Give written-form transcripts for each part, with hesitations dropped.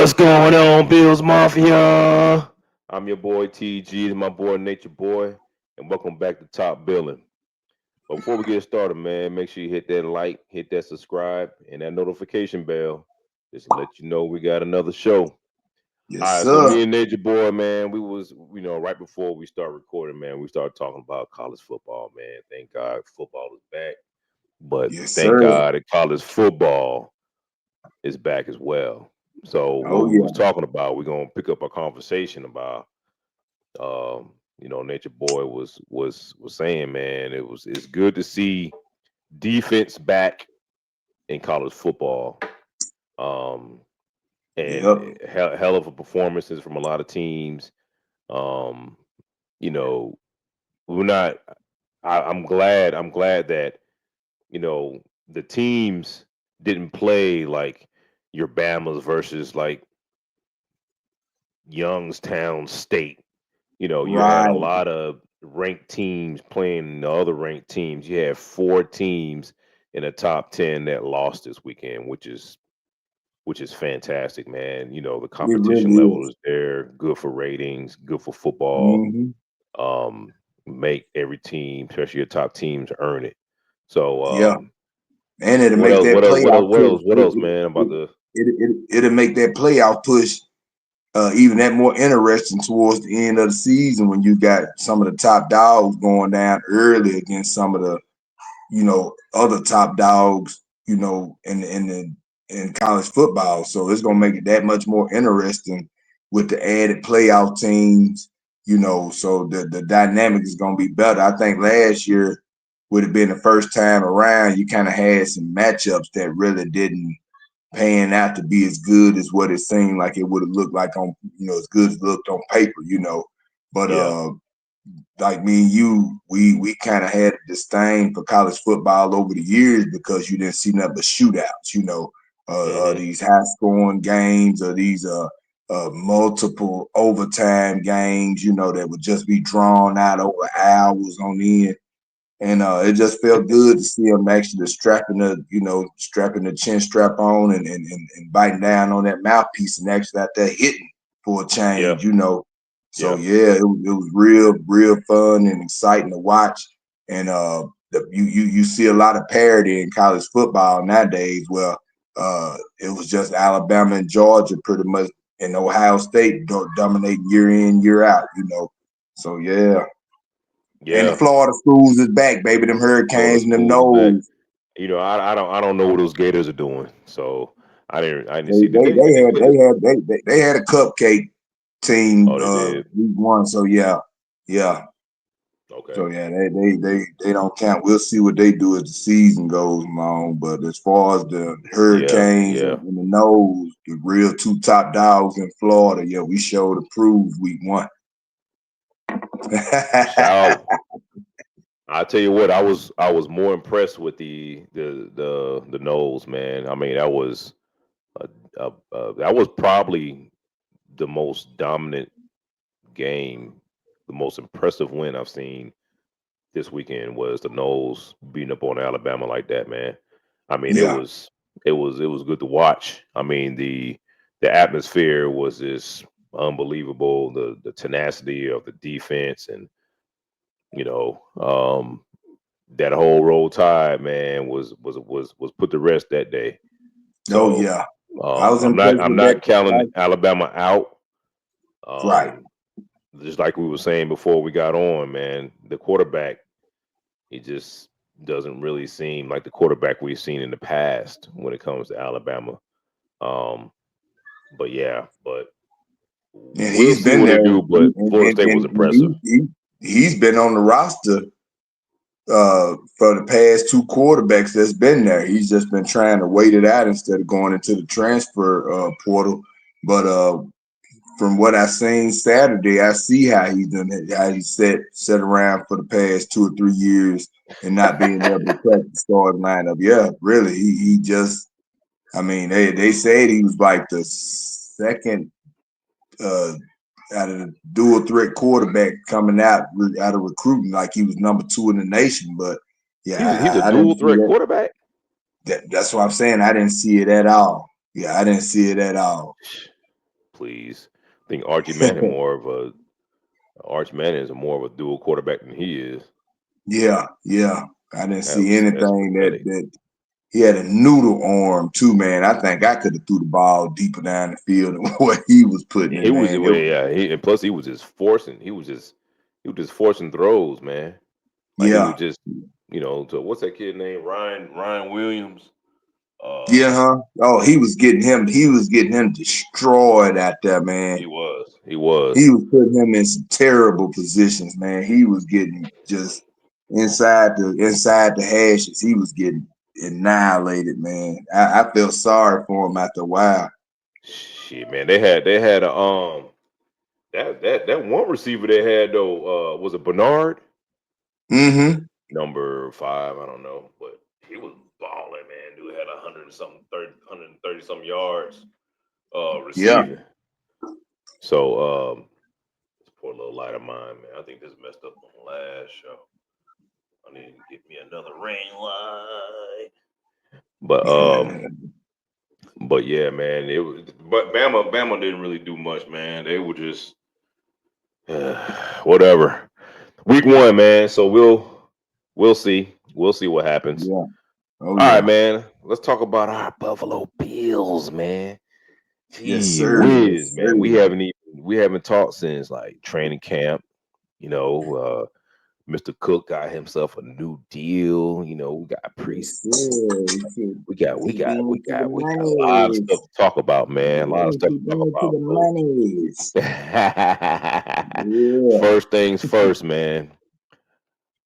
What's going on, Bills Mafia? I'm your boy TG, my boy Nature Boy, and welcome back to Top Billing. But before we get started, man, make sure you hit that like, hit that subscribe, and that notification bell, just to let you know we got another show. Yes, All right, so sir. me and Nature Boy, man, we was, right before we start recording, man, we started talking about college football, man. Thank God football is back, but Yes, thank sir. God that college football is back as well. So what Oh we was yeah. talking about, we're gonna pick up a conversation about Nature Boy was saying, man, it's good to see defense back in college football. Um and Yep. hell of a performances from a lot of teams. Um, you know, we're not I'm glad that, the teams didn't play like your Bama's versus like Youngstown State. You had a Right. lot of ranked teams playing the other ranked teams. You had four teams in the top 10 that lost this weekend, which is fantastic, man. The It competition really level is. is there, good for ratings, good for football. Hmm. Make every team, especially your top teams, earn it. So, Yeah. And it'll what make else? that What else? What else? playoff What push. else? What else, man? About the It'll make that playoff push even that more interesting towards the end of the season when you got some of the top dogs going down early against some of the other top dogs in college football. So it's gonna make it that much more interesting with the added playoff teams. So the dynamic is gonna be better. I think last year would have been the first time around you kind of had some matchups that really didn't pan out to be as good as what it seemed like it would have looked like on as good as it looked on paper. But yeah, like me and you, we kind of had a disdain for college football over the years because you didn't see nothing but shootouts, hmm, these high scoring games or these multiple overtime games, that would just be drawn out over hours on end. And it just felt good to see him actually strapping the chin strap on and biting down on that mouthpiece and actually out there hitting for a yeah, change. So yeah, yeah, it was real fun and exciting to watch. And you see a lot of parity in college football nowadays. Well, it was just Alabama and Georgia pretty much, and Ohio State dominating year in year out. So yeah. And the yeah. Florida schools is back, baby. Them Florida hurricanes and them schools back. nose. I don't know what those Gators are doing. So I didn't They see. Did they they they did they had play they this? had they had a cupcake team Oh, they did. week one. So yeah, yeah. Okay. So yeah, they don't count. We'll see what they do as the season goes on. But as far as the Yeah, hurricanes yeah. and the nose, the real two top dogs in Florida, yeah, we showed approved week one. Shout. I tell you what, I was more impressed with the Knowles, man. I mean, uh, that was probably the most dominant game, the most impressive win I've seen this weekend was the Knowles beating up on Alabama like that, man. I mean, it Yeah. was it was good to watch. I mean, the atmosphere was just unbelievable. The tenacity of the defense and you know that whole roll tide, man, was put to rest that day. Oh So yeah. I was I'm not impressed I'm with that. not counting Alabama out. Right. Um, just like we were saying before we got on, man, the quarterback, he just doesn't really seem like the quarterback we've seen in the past when it comes to Alabama. Um, but yeah, but And we'll he's see been what they there, do. But Florida State was and impressive. he's been on the roster for the past two quarterbacks that's been there. He's just been trying to wait it out instead of going into the transfer portal. But from what I seen Saturday, I see how he's done it, how he set around for the past 2 or 3 years and not being able to crack the starting lineup. Yeah, really, he just. I mean, they said he was like the second uh, out of the dual threat quarterback coming out of recruiting, like he was number two in the nation. But He's a yeah, I dual didn't see threat that. quarterback. That's what I'm saying. I didn't see it at all. Yeah, I didn't see it at all. please. I think Archie Manning is more of a dual quarterback than he is. Yeah, yeah. I didn't see That's anything pathetic. that he had a noodle arm too, man. I think I could have threw the ball deeper down the field than what he was putting it, He was man. It well, was, yeah. And plus, he was just forcing throws, man. Like he was yeah, just, to what's that kid name? Ryan Williams. yeah, Uh, huh? Oh, he was getting him destroyed out there, man. he He was. was putting him in some terrible positions, man. He was getting just inside the hashes. He was getting annihilated, man. I felt sorry for him after a while. Shit, man. They had a that one receiver they had though. Was it Bernard? Mm-hmm. Number 5, I don't know, but he was balling, man. Dude had 130 some yards Yeah. receiving. So this poor little light of mine, man. I think this messed up on the last show. I need to get me another ring light. But yeah, man. But Bama didn't really do much, man. They were just whatever. Week 1, man. So we'll see. We'll see what happens. Yeah. Oh All right, yeah. man. Let's talk about our Buffalo Bills, man. Yes, Gee sir. whiz, Yes, sir. man. We haven't talked since like training camp. You know, Mr. Cook got himself a new deal. We got Yes, preseason. sir. Keep going to the We got a lot of stuff monies. to talk about, man. A lot of Yeah, stuff keep to talk going to about. the So monies. Yeah. first things first, man.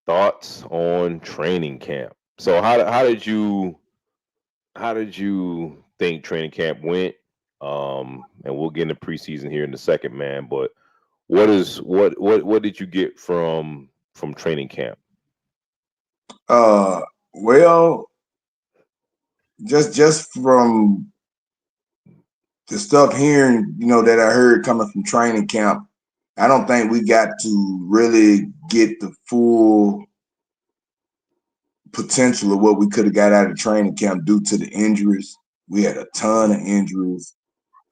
Thoughts on training camp. So how did you think training camp went? And we'll get into preseason here in a second, man. But what did you get from training camp? Uh well, just from the stuff hearing, that I heard coming from training camp, I don't think we got to really get the full potential of what we could have got out of training camp due to the injuries. We had a ton Hmm. of injuries.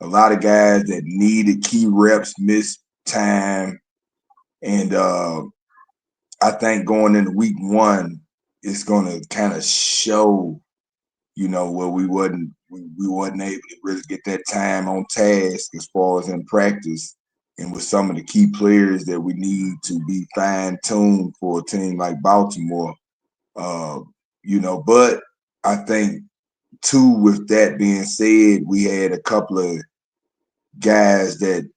A lot of guys that needed key reps missed time. And I think going into week 1, it's going to kind of show, where we wasn't able to really get that time on task as far as in practice and with some of the key players that we need to be fine tuned for a team like Baltimore. Uh, but I think too, with that being said, we had a couple of guys that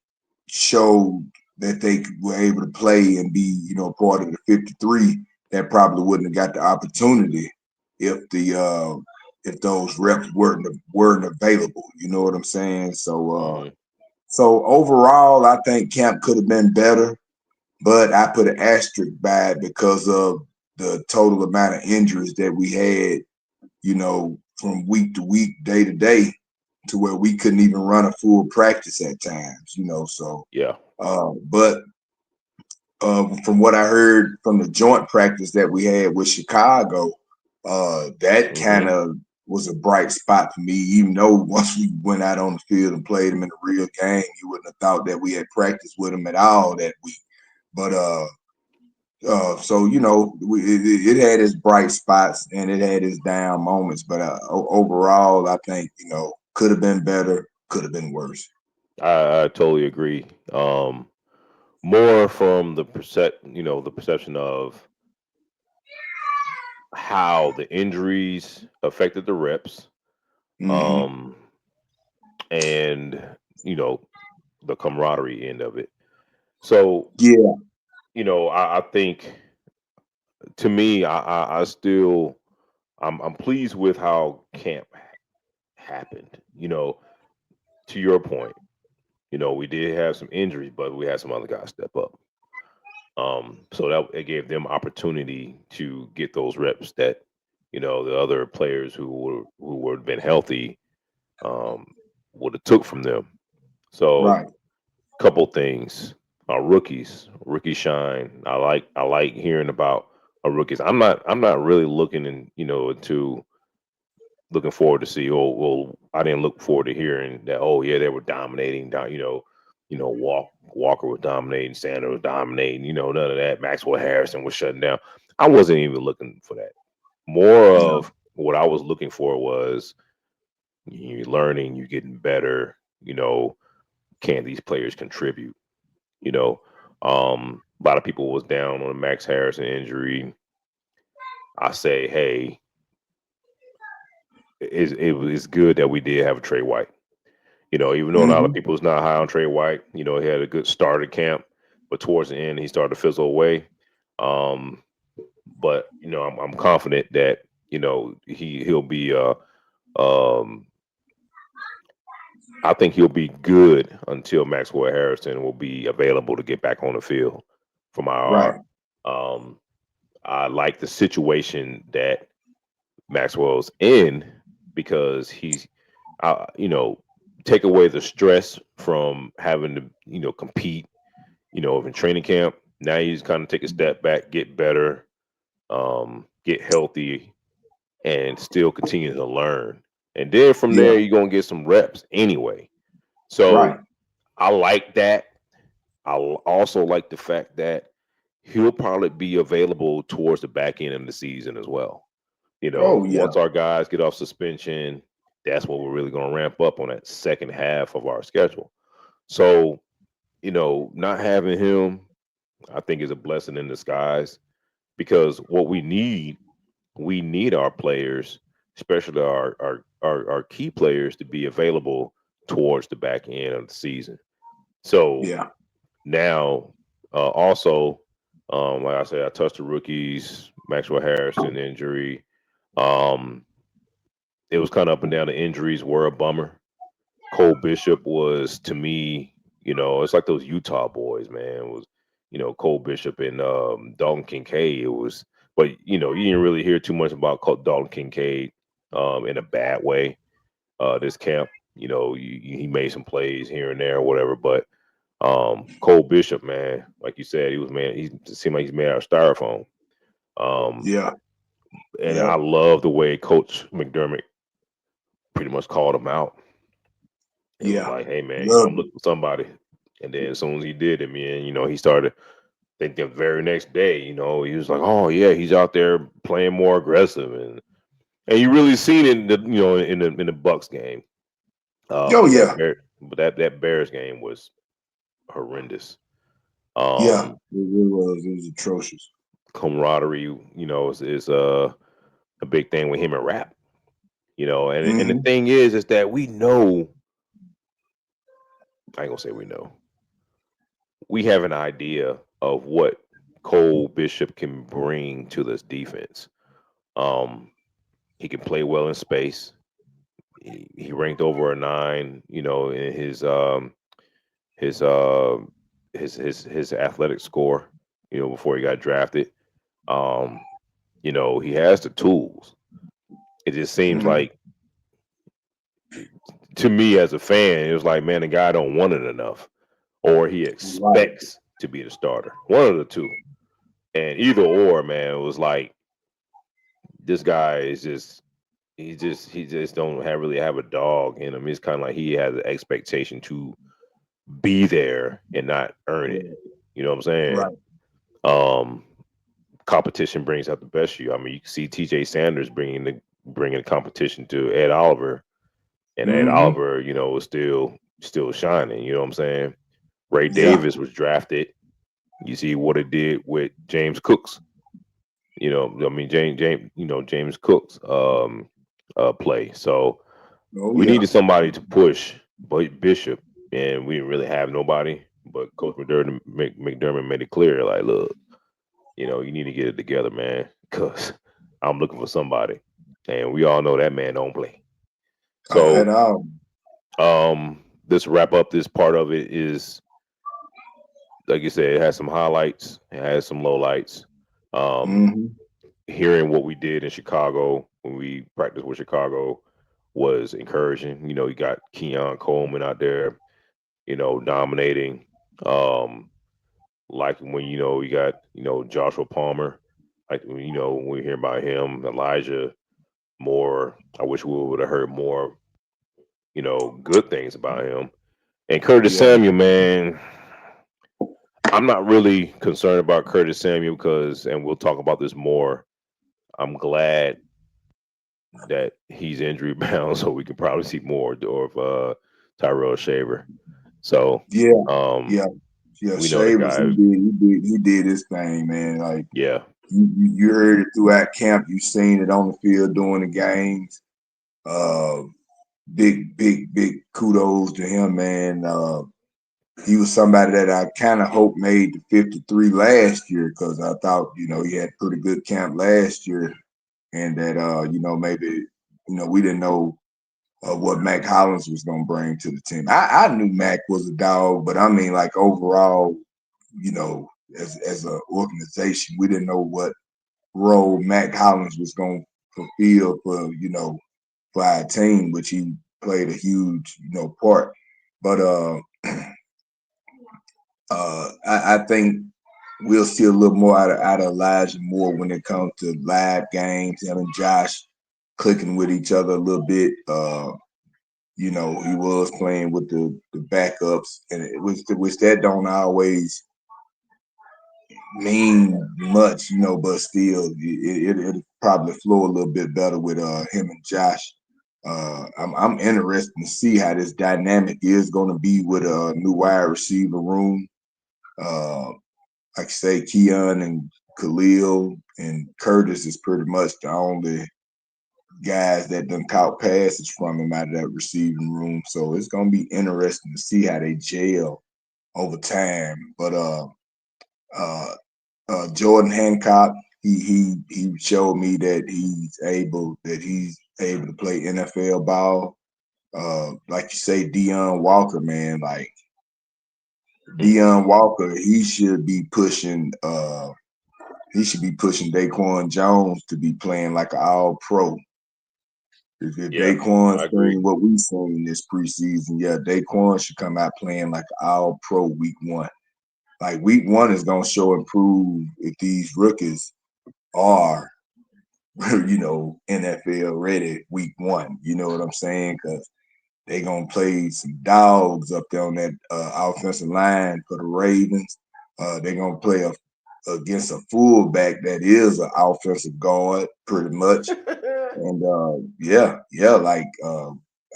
showed that they were able to play and be, part of the 53 that probably wouldn't have got the opportunity if those reps weren't available. You know what I'm saying? Hmm. So overall, I think camp could have been better, but I put an asterisk by it because of the total amount of injuries that we had, from week to week, day to day, to where we couldn't even run a full practice at times. So, Yeah. but from what I heard from the joint practice that we had with Chicago, that kind Hmm. of was a bright spot for me. Even though once we went out on the field and played them in a real game, you wouldn't have thought that we had practiced with them at all that week. But so it had its bright spots and it had its down moments. But overall, I think could have been better, could have been worse. I totally agree. More from the perception of how the injuries affected the reps, Mm-hmm. um, and you know the camaraderie end of it. So Yeah, I think to me, I still I'm pleased with how camp happened. To your point, we did have some injuries, but we had some other guys step up. So that it gave them opportunity to get those reps that the other players who were been healthy um, would have took from them. So right. couple things. Our rookie shine. I like hearing about our rookies. I'm not really looking into looking forward to see. Well, I didn't look forward to hearing that. Oh yeah, they were dominating. Walker was dominating, Sanders was dominating. None of that. Maxwell Harrison was shutting down. I wasn't even looking for that. More No. of what I was looking for was you're learning, you're getting better. Can these players contribute? You know, a lot of people was down on the Max Harrison injury. I say, hey, it's good that we did have a Trey White. Even though a lot of Mm-hmm. people was not high on Trey White, he had a good start at camp, but towards the end he started to fizzle away. Um, but I'm confident that he'll be um I think he'll be good until Maxwell Harrison will be available to get back on the field from IR. Right. Um, I like the situation that Maxwell's in because he's, take away the stress from having to, compete, in training camp. Now he's kind of take a step back, get better, get healthy, and still continue to learn. And then from there, Yeah. you're gonna get some reps anyway. So Right. I like that. I also like the fact that he'll probably be available towards the back end of the season as well. Oh yeah. Once our guys get off suspension, that's what we're really going to ramp up on that second half of our schedule. So, not having him, I think, is a blessing in disguise because what we need our players, especially our key players, to be available towards the back end of the season. So Yeah. now, also, like I said, I touched the rookies, Maxwell Harrison injury. Um, it was kind of up and down. The injuries were a bummer. Cole Bishop was to me, it's like those Utah boys, man. It was, Cole Bishop and Dalton Kincaid. It was, but you didn't really hear too much about Dalton Kincaid in a bad way. This camp, he made some plays here and there or whatever, but Cole Bishop, man, like you said, he was man. He seemed like he's made out of styrofoam. Um, Yeah. and I Yep. love the way Coach McDermott pretty much called him out and was Yeah. like, "Hey, man, I'm Loved it. looking for somebody." And then as soon as he did it, man, he started. I think the very next day, he was like, "Oh yeah, he's out there playing more aggressive," and you really seen it in the in the Bucks game. Oh yeah. But that Bears game was horrendous. Yeah. Um, It was. It was atrocious. Camaraderie, is a big thing with him and rap. And the Mm-hmm. thing is that we know. I ain't gonna say we know. We have an idea of what Cole Bishop can bring to this defense. Um, he can play well in space. He ranked over a 9, in his his athletic score, before he got drafted. Um, he has the tools. It just seems Mm-hmm. like to me as a fan, it was like, man, the guy don't want it enough, or he Right. expects to be the starter. One of the two, and either or, man, it was like this guy is just he just don't have really have a dog in him. It's kind of like he has an expectation to be there and not earn it. You know what I'm saying? Right. Um, Competition brings out the best of you. I mean, you can see T.J. Sanders bringing competition to Ed Oliver, and Ed Mm-hmm. Oliver, is still shining. You know what I'm saying? Ray Yeah. Davis was drafted. You see what it did with James Cooks. I mean James Cooks play. So Oh we yeah. needed somebody to push Bishop, and we didn't really have nobody. But Coach McDermott made it clear, like, look, you need to get it together, man, because I'm looking for somebody, and we all know that man don't play. At So, all. this wrap up. This part of it is, like you said, it has some highlights, it has some lowlights. Um, Mm-hmm. Hearing what we did in Chicago when we practiced with Chicago was encouraging. You got Keon Coleman out there, dominating. Um, like when you got Joshua Palmer, like when we hear about him, Elijah more. I wish we would have heard more, good things about him. And Curtis Yeah, Samuel, man, I'm not really concerned about Curtis Samuel because, and we'll talk about this more. I'm glad that he's injury bound, so we can probably see more of Tyrell Shaver. So, yeah, um, yeah, yeah. we know the Shavers, guy. he did his thing, man. Like Yeah, you heard it throughout camp. You seen it on the field during the games. Uh, big kudos to him, man. He was somebody that I kind of hope made the 53 last year because I thought, he had pretty good camp last year, and that maybe we didn't know what Mac Hollins was going to bring to the team. I knew Mac was a dog, but I mean, like overall, as an organization, we didn't know what role Mac Hollins was going to fulfill for our team, which he played a huge part. But I think we'll see a little more out of Elijah Moore when it comes to live games. Him and Josh clicking with each other a little bit. He was playing with the backups, and which that don't always mean much, but still, it'll probably flow a little bit better with him and Josh. I'm interested to see how this dynamic is going to be with a new wide receiver room. Uh, like I say, Keon and Khalil and Curtis is pretty much the only guys that done caught passes from him out of that receiving room. So it's gonna be interesting to see how they gel over time. But uh, Jordan Hancock, he showed me that he's able to play NFL ball. Like you say, Deion Walker, man, like mm, Deion Walker, he should be pushing Daquan Jones to be playing like an all pro. If yeah, Daquan's I agree. seen what we've seen this preseason, yeah, Daquan should come out playing like an all pro week one. Like week one is gonna show and prove if these rookies are, NFL ready week one. You know what I'm saying? Because they gonna play some dogs up there on that offensive line for the Ravens. They gonna play against a fullback that is an offensive guard, pretty much. And like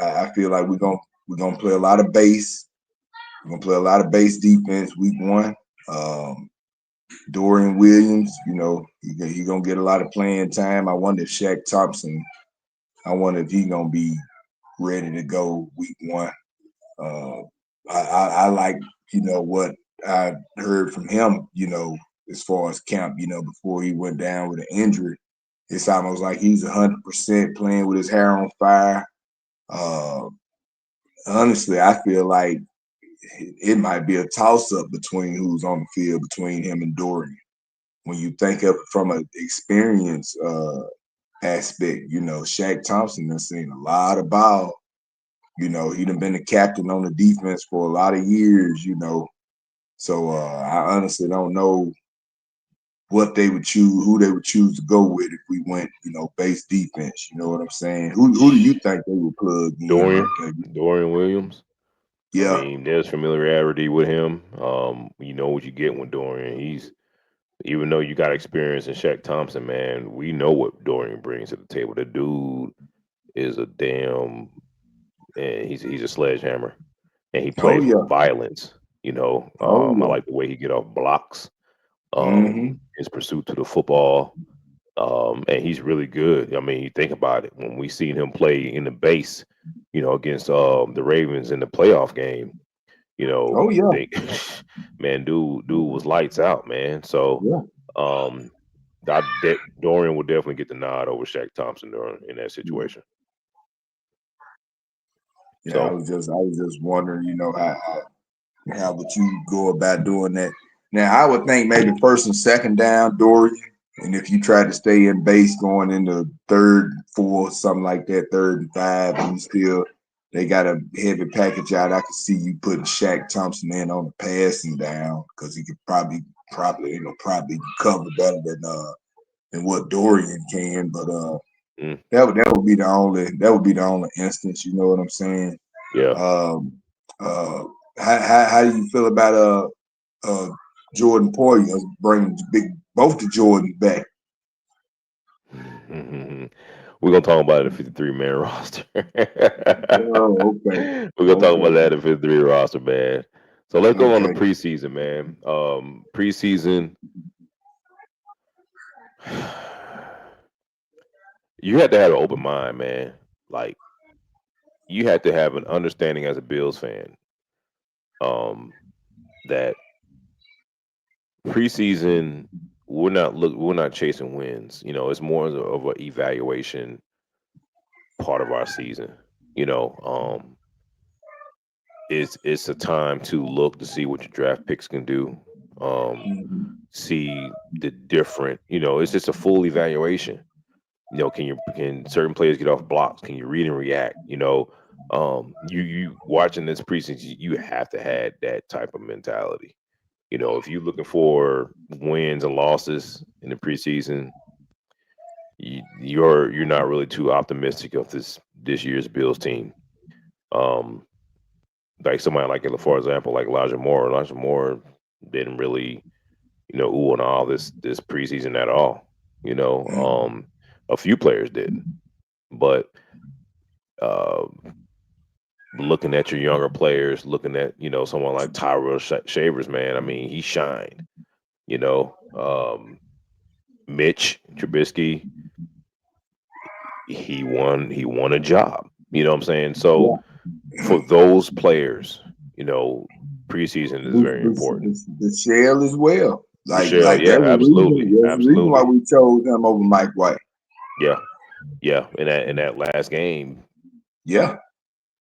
I feel like we're gonna play a lot of base. We're gonna play a lot of base defense week one. Um, Dorian Williams, he gonna get a lot of playing time. I wonder if Shaq Thompson. I wonder if he gonna be ready to go week one. Uh, I like what I heard from him. As far as camp, before he went down with an injury, it's almost like he's 100% playing with his hair on fire. Uh, Honestly, I feel like it might be a toss up between who's on the field between him and Dorian. When you think of it from an experience aspect, Shaq Thompson has seen a lot of ball. He done been the captain on the defense for a lot of years. So I honestly don't know what they would choose, who they would choose to go with if we went, base defense. You know what I'm saying? Who do you think they would plug in right Dorian, there? Dorian Williams. I Yeah. mean, there's familiarity with him. You know what you get with Dorian. He's Even though you got experience in Shaq Thompson, man, we know what Dorian brings to the table. The dude is a damn, and he's a sledgehammer, and he Oh plays yeah. with violence. Oh I yeah. like the way he get off blocks. Mm-hmm. His pursuit to the football, and he's really good. I mean, you think about it. When we seen him play in the base, against the Ravens in the playoff game, Oh yeah. they man, dude was lights out, man. So, Yeah. um, Dorian would definitely get the nod over Shaq Thompson during in that situation. Yeah. I So, was just wondering, how would you go about doing that? Now I would think maybe first and second down, Dorian. And if you try to stay in base going into third, fourth, something like that, third and five, and still they got a heavy package out, I could see you putting Shaq Thompson in on the passing down because he could probably cover better than what Dorian can. But Mm, That would be the only instance. You know what I'm saying? yeah. Um, uh, how do you feel about uh Jordan Poyer bringing both the Jordans back? We're gonna talk about it in 53-man roster. Oh, okay, We're gonna talk okay, about that in 53 roster, man. So let's go on to okay. preseason, man. Preseason, you had to have an open mind, man. Like you had to have an understanding as a Bills fan, um, that preseason we're not chasing wins. You know, it's more of an evaluation part of our season. You know, it's a time to look to see what your draft picks can do. Um, Mhm. see the different. You know, it's just a full evaluation. You know, can certain players get off blocks? Can you read and react? You know, you watching this preseason, you have to have that type of mentality. You know, if you're looking for wins and losses in the preseason, you're not really too optimistic of this year's Bills team. Um, like somebody like, for example, like Elijah Moore. Elijah Moore didn't really, ooh and all this preseason at all. You know, Mhm. a few players didn't, but uh, looking at your younger players, looking at someone like Tyrell Shavers, man. I mean, he shined. You know, Mitch Trubisky, he won a job. You know what I'm saying? So Yeah, for those players, preseason is the, very important. the shell as well. The Like shell, like yeah, there's a reason. absolutely, There's a reason why absolutely, we chose him over Mike White. yeah, yeah. In that last game, Yeah,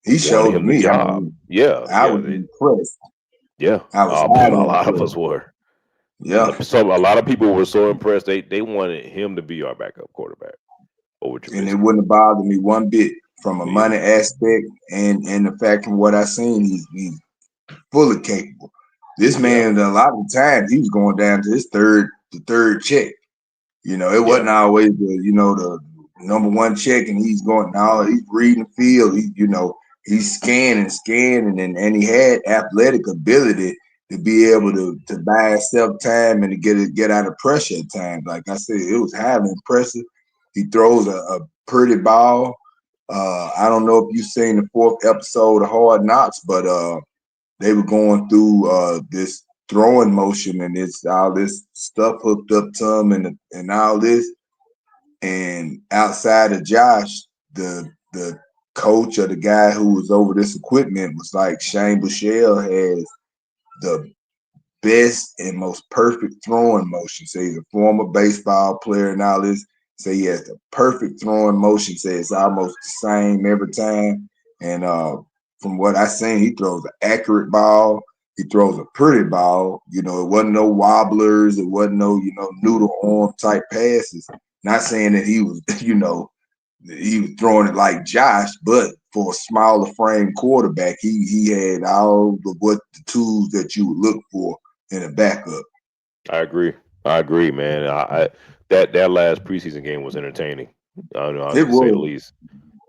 he won showed to him the me. I job. mean, Yeah, I yeah, was impressed. yeah. I was A highly lot of us impressed. were. Yeah, So a lot of people were so impressed they wanted him to be our backup quarterback over and it Trubisky. wouldn't have bothered me one bit from a Yeah, money aspect and the fact from what I seen, he's fully capable. This yeah, man, a lot of the times, he was going down to his third check. It yeah. wasn't always the number one check, and he's going now. He's reading the field. He's scanning, and he had athletic ability to be able Mm. to buy himself time and to get out of pressure at times. Like I said, it was highly impressive. He throws a pretty ball. I don't know if you've seen the fourth episode of Hard Knocks, but they were going through this throwing motion and it's all this stuff hooked up to him and all this. And outside of Josh, the coach or the guy who was over this equipment was like Shane Bushell has the best and most perfect throwing motion. So he's a former baseball player and all this. So he has the perfect throwing motion. So it's almost the same every time. And from what I seen, he throws an accurate ball. He throws a pretty ball. It wasn't no wobblers. It wasn't no, noodle arm type passes. Not saying that he was, he was throwing it like Josh, but for a smaller frame quarterback, he had all the what the tools that you would look for in a backup. I agree. I agree, man. That last preseason game was entertaining. I don't know, It to say the was. least.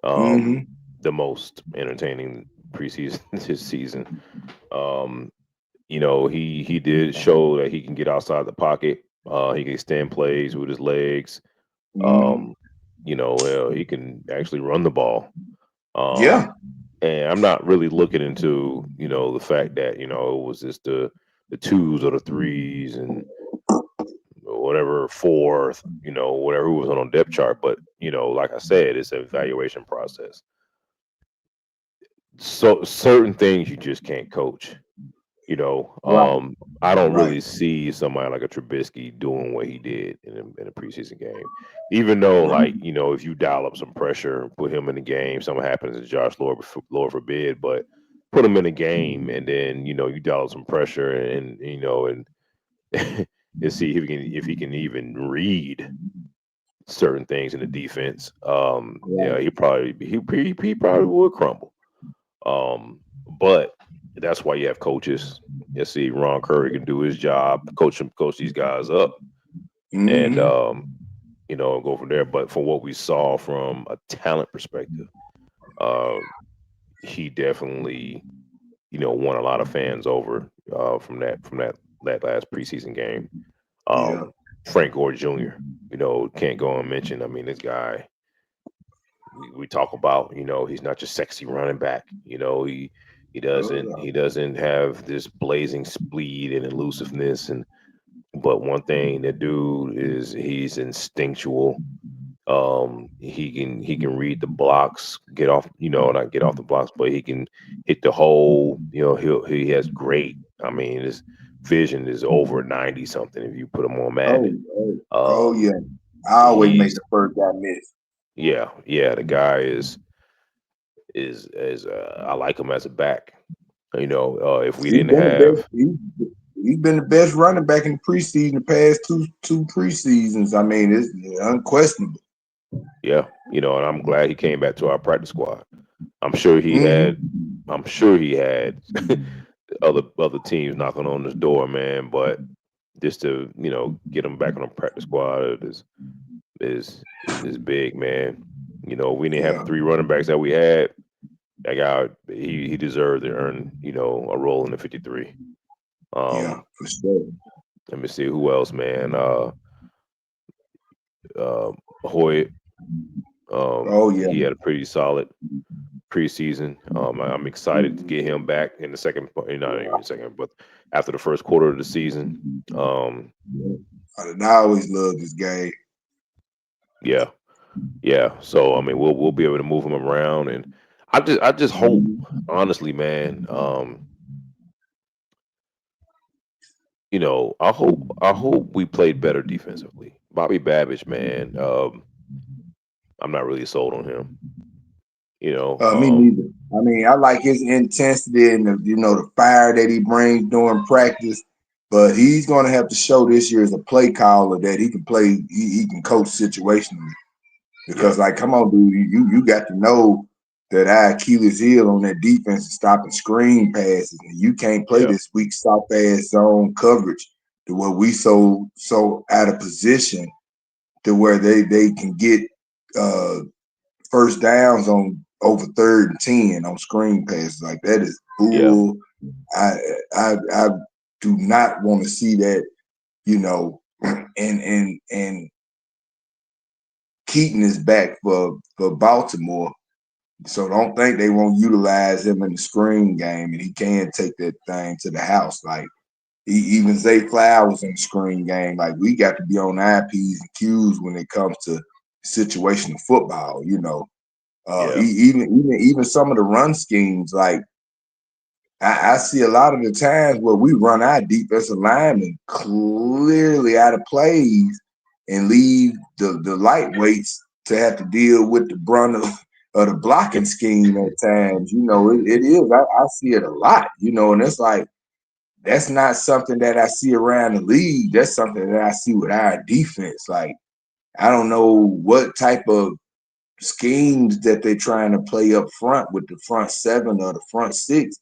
Mm-hmm. The most entertaining preseason this season. Um, he did show that he can get outside the pocket. He can extend plays with his legs. Mm-hmm. Um, he can actually run the ball. Yeah. And I'm not really looking into the fact that it was just the twos or the threes and whatever fourth, whatever was on depth chart. But like I said, it's an evaluation process. So certain things you just can't coach. Right. I don't Right. really see somebody like a Trubisky doing what he did in a preseason game. Even though, Right. like, if you dial up some pressure and put him in the game, something happens to Josh, Lord forbid, but put him in the game and then, you dial up some pressure and and see if he can even read certain things in the defense. Yeah, Right. he probably would crumble. But that's why you have coaches. You see, Ron Curry can do his job, coach these guys up, and Mm-hmm. go from there. But from what we saw from a talent perspective, uh, he definitely, won a lot of fans over from that last preseason game. Yeah. Frank Gore Jr. Can't go unmentioned. I mean, this guy we talk about, he's not just sexy running back. He doesn't Uh, he doesn't have this blazing speed and elusiveness, and but one thing that dude is he's instinctual. He can read the blocks, get off, not get off the blocks, but he can hit the hole. He has great. I mean, his vision is over 90 something if you put him on oh, Madden. oh, oh Um, yeah. I always make he's the first guy miss. yeah, the guy is I like him as a back. If we He's didn't been the best. have He's been the best running back in the preseason. The past two preseasons. I mean, it's unquestionable. yeah, and I'm glad he came back to our practice squad. I'm sure he Hmm. had I'm sure he had other teams knocking on his door, man. But just to get him back on the practice squad is big, man. We didn't have the Yeah, three running backs that we had. That guy, he deserved to earn a role in the 53. yeah, Um, for sure. let me see who else, man. Uh, Hoyt. Oh yeah, He had a pretty solid preseason. I'm excited to get him back in the second, not even second, but after the first quarter of the season. Um, I always loved this game. yeah, yeah. So I mean, we'll be able to move him around, and I just hope, honestly, man. I hope we played better defensively. Bobby Babbage, man. I'm not really sold on him. You know, Me neither. I mean, I like his intensity and the fire that he brings during practice. But he's going to have to show this year as a play caller that he can play. He can coach situationally. yeah, Because, like, come on, dude, you got to know that our Achilles heel on that defense is stopping screen passes, and you can't play yeah, this weak soft ass zone coverage to where we so out of position to where they can get uh first downs on over 3rd and 10 on screen passes. Like that is yeah, bull. I I do not want to see that, and Keaton is back for Baltimore. So don't think they won't utilize him in the screen game, and he can take that thing to the house. Like even Zay Flowers in the screen game. Like we got to be on our P's and Q's when it comes to situational football. yeah, Even some of the run schemes. Like I see a lot of the times where we run our defensive linemen clearly out of plays and leave the lightweights to have to deal with the brunt of the blocking scheme at times. It is. I see it a lot, and it's like that's not something that I see around the league. That's something that I see with our defense. Like, I don't know what type of schemes that they're trying to play up front with the front seven or the front six,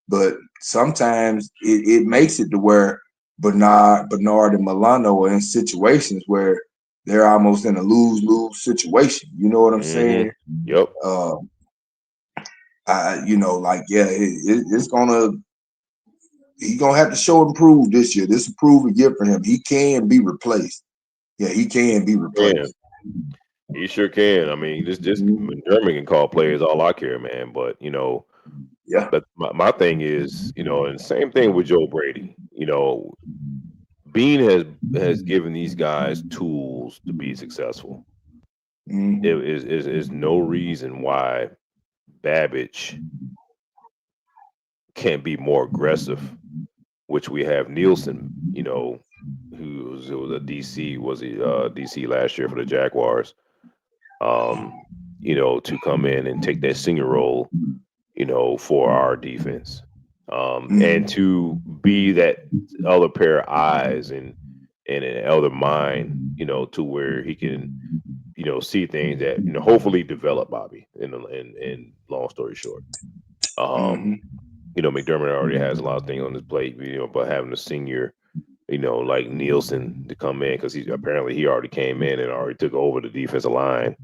but sometimes it makes it to where Bernard and Milano are in situations where they're almost in a lose-lose situation. You know what I'm mm-hmm, saying? yep, Uh, like yeah, it's gonna he's gonna have to show and prove this year. This is a proven year for him. He can be replaced. Yeah, he can be yeah. replaced. He sure can. I mean, just Mhm. German can call plays all I care, man. But Yeah. but my thing is, and same thing with Joe Brady. Bean has given these guys tools to be successful. It Hmm. is no reason why Babbage can't be more aggressive, which we have Nielsen, who was a DC, was he DC last year for the Jaguars, to come in and take that senior role, for our defense. And Hmm. to be that other pair of eyes and an other mind, to where he can, see things that, hopefully develop Bobby in long story short. Um, Hmm. McDermott already has a lot of things on his plate, but having a senior, like Nielsen to come in because he already came in and already took over the defensive line.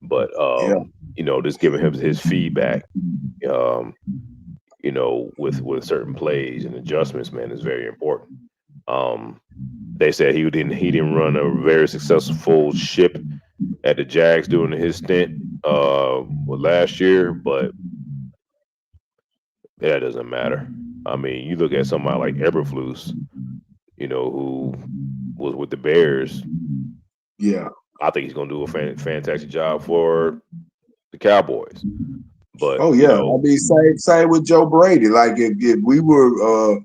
But Yeah. just giving him his feedback, um, with certain plays and adjustments, man, is very important. Um, they said he didn't run a very successful ship at the Jags during his stint last year, but that doesn't matter. I mean, you look at somebody like Eberflus, who was with the Bears. Yeah. I think he's going to do a fantastic job for the Cowboys. But Oh yeah. I mean, same with Joe Brady. Like if we were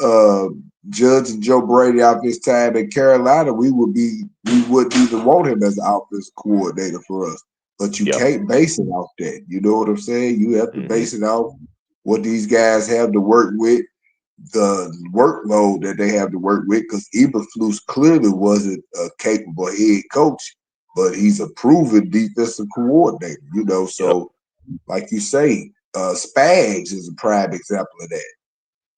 uh judging Joe Brady off his time in Carolina, we wouldn't even want him as an offense coordinator for us. But you yep, can't base it off that. You know what I'm saying? You have to hmm base it off what these guys have to work with, the workload that they have to work with, because Eberflus clearly wasn't a capable head coach, but he's a proven defensive coordinator, yep, So, like you say, Spags is a prime example of that.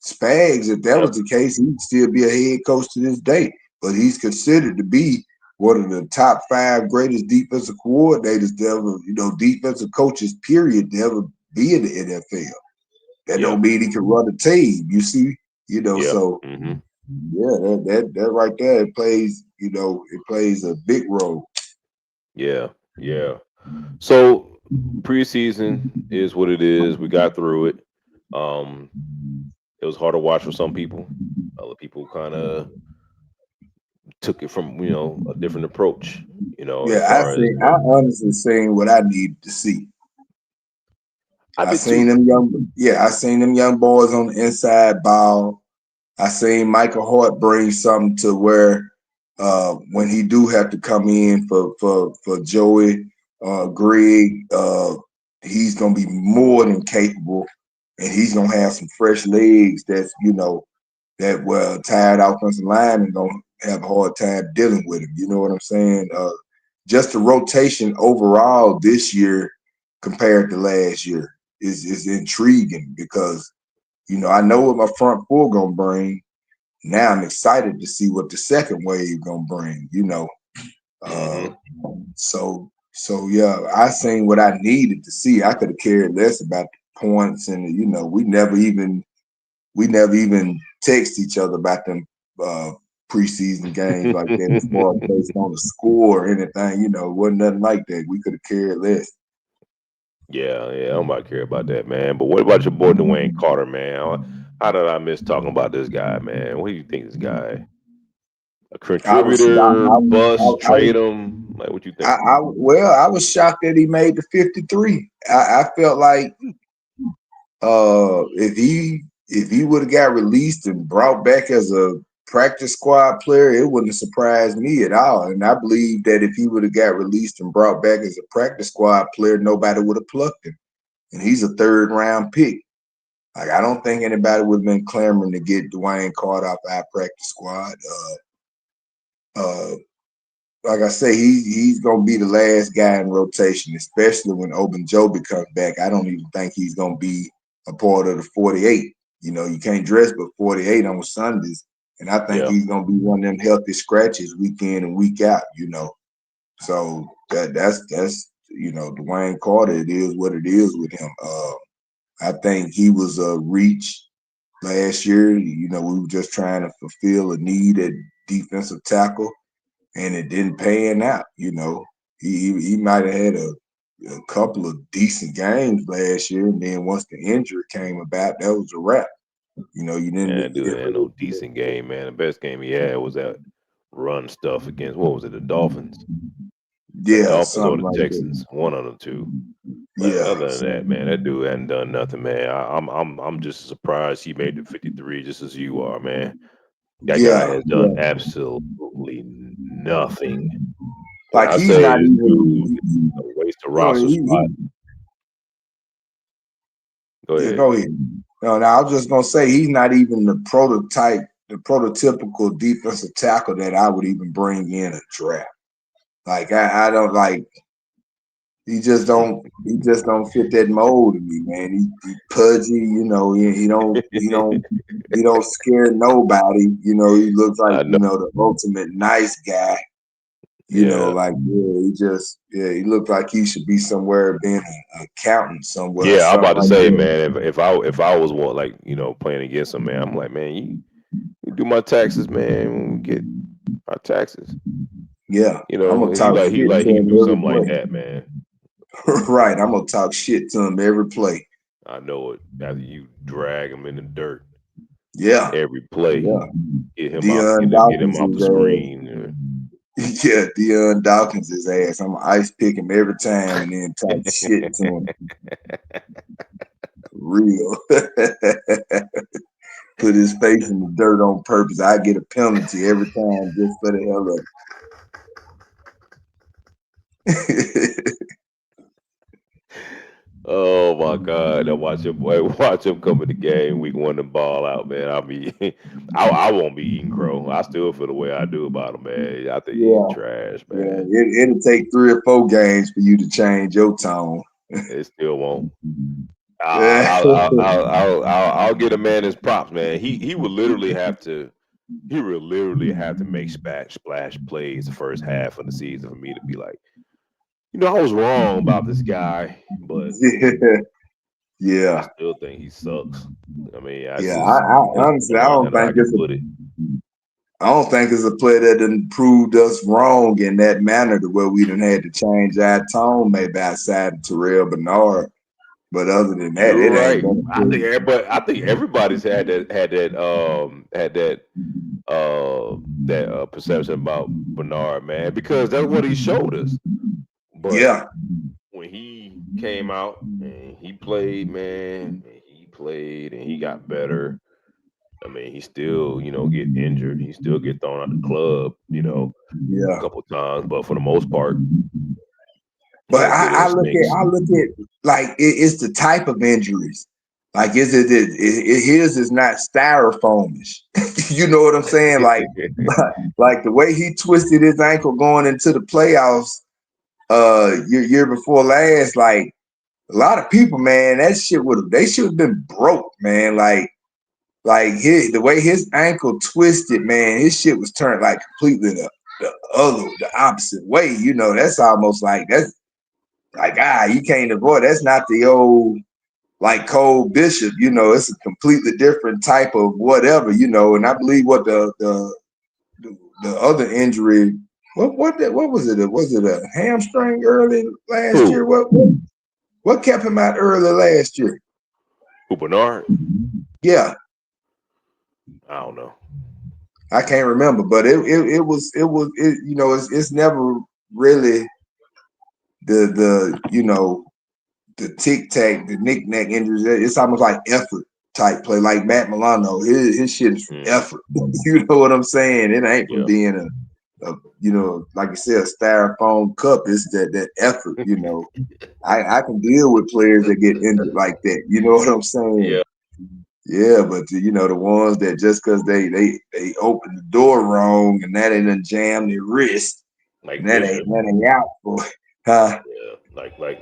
Spags, if that yep, was the case, he'd still be a head coach to this day, but he's considered to be one of the top five greatest defensive coordinators to ever, defensive coaches, period, to ever be in the NFL. That yep, don't mean he can run a team. You see, yep, so yeah, that right there it plays, it plays a big role. yeah, yeah. So preseason is what it is. We got through it. Um, it was hard to watch for some people. Other people kind of took it from a different approach. As Yeah, far as I honestly seen what I needed to see. I did too. I seen them young boys on the inside ball. I seen Michael Hart bring something to where when he do have to come in for Joey, Greg, he's gonna be more than capable, and he's gonna have some fresh legs. That's that tired offensive lineman gonna have a hard time dealing with him. You know what I'm saying? Just the rotation overall this year compared to last year is intriguing because I know what my front four gonna bring. Now I'm excited to see what the second wave gonna bring. Uh, Hmm so yeah, I seen what I needed to see. I could have cared less about the points, and we never even text each other about them uh, preseason games like that, as far as based on the score or anything. It wasn't nothing like that. We could have cared less. Yeah, yeah. I don't about care about that, man. But what about your boy Dwayne Carter, man? How did I miss talking about this guy, man? What do you think this guy? A I was shocked. contributor, bust, trade him? Like, what you think? I was shocked that he made the 53. I felt like if he would have got released and brought back as a practice squad player, it wouldn't have surprised me at all. And I believe that if he would have got released and brought back as a practice squad player, nobody would have plucked him. And he's a third round pick. Like I don't think anybody would have been clamoring to get Dwayne Carter off our practice squad. Uh, like I say, he's gonna be the last guy in rotation, especially when Obanjobi comes back. I don't even think he's gonna be a part of the 48. You can't dress but 48 on Sundays, and I think Yeah, he's gonna be one of them healthy scratches week in and week out. So that's Dwayne Carter. It is what it is with him. I think he was a reach last year. We were just trying to fulfill a need at defensive tackle and it didn't pan out. He might have had a couple of decent games last year, and then once the injury came about, that was a wrap. You didn't man, you dude didn't had no really, decent game, man. The best game he had was that run stuff against what was it, the Dolphins? The yeah, Dolphins or something the like that. Texans, one of the two. But Yeah, other than that, man, that something. dude hadn't done nothing, man. I'm just surprised he made the 53, just as you are, man. That guy Yeah, has done yeah. absolutely nothing. When Like I he's say not this dude even. is a waste of Go ahead. roster spot, go Yeah, ahead. go ahead. No, I was just gonna say he's not even the prototypical defensive tackle that I would even bring in a draft. Like I don't like. he just don't fit that mold to me, man. He pudgy, you know. He don't scare nobody. You know, he looks like I know. the ultimate nice guy. You know, Yeah. like he looked like he should be somewhere being an accountant somewhere or Yeah, I'm something about to like say, that. man, if I was one like, playing against him, man, I'm like, man, you do my taxes, man, when we get our taxes. Yeah, I'm gonna He talk like he shit like to he him do every something like play. that, man. Right, I'm gonna talk shit to him every play. I know it. After you drag him in the dirt Yeah, every play, yeah. get him out, Deion get him Dawkins off the is ass. screen. Yeah, Deion Dawkins is ass. I'm gonna ice pick him every time and then talk shit to him. Real. Put his face in the dirt on purpose. I get a penalty every time just for the hell of it. Oh my God! I watch him. Boy, watch him come in the game week one and ball out, man. I mean, I won't be eating crow. I still feel the way I do about him, man. I think he's Yeah, trash, yeah. man. It'll take 3 or 4 games for you to change your tone. It still won't. Yeah, I'll get a man his props, man. He would literally have to. He would literally have to make splash plays the first half of the season for me to be like, I was wrong about this guy, but I yeah, still think he sucks. I mean, that's yeah. just I that's honestly, the only how I can put it. I don't think it's a player that done proved us wrong in that manner to where we done had to change our tone maybe outside of Terrell Bernard. But other than that, You're it ain't right. been a player. I think everybody's had that perception about Bernard, man, because that's what he showed us. But Yeah, when he came out and he played, man, and he played and he got better. I mean, he still, get injured. He still get thrown out the club, a yeah. couple times. But for the most part, But he'll get in stinks. I look at like it's the type of injuries. Like his is not styrofoamish. You know what I'm saying? Like the way he twisted his ankle going into the playoffs year before last, like a lot of people, man, that shit they should have been broke, man. The way his ankle twisted, man, his shit was turned like completely the opposite way. You know, that's almost like that's like you can't avoid. That's not the old like Cole Bishop. You know, it's a completely different type of whatever. You know, and I believe what the other injury. What was it? Was it a hamstring early last Who? year? What kept him out early last year? Who, Bernard? Yeah, I don't know. I can't remember, but you know it's never really the the tic tac, the knick-knack injuries. It's almost like effort type play, like Matt Milano. His shit is from Mm, effort. You know what I'm saying? It ain't from yeah. being like you said, a styrofoam cup. It's that effort. You know, I can deal with players that get injured like that. You know what I'm saying? Yeah. Yeah, but the ones that just because they open the door wrong and that ain't jam their wrist and Like Bishop. that ain't out for huh? Yeah.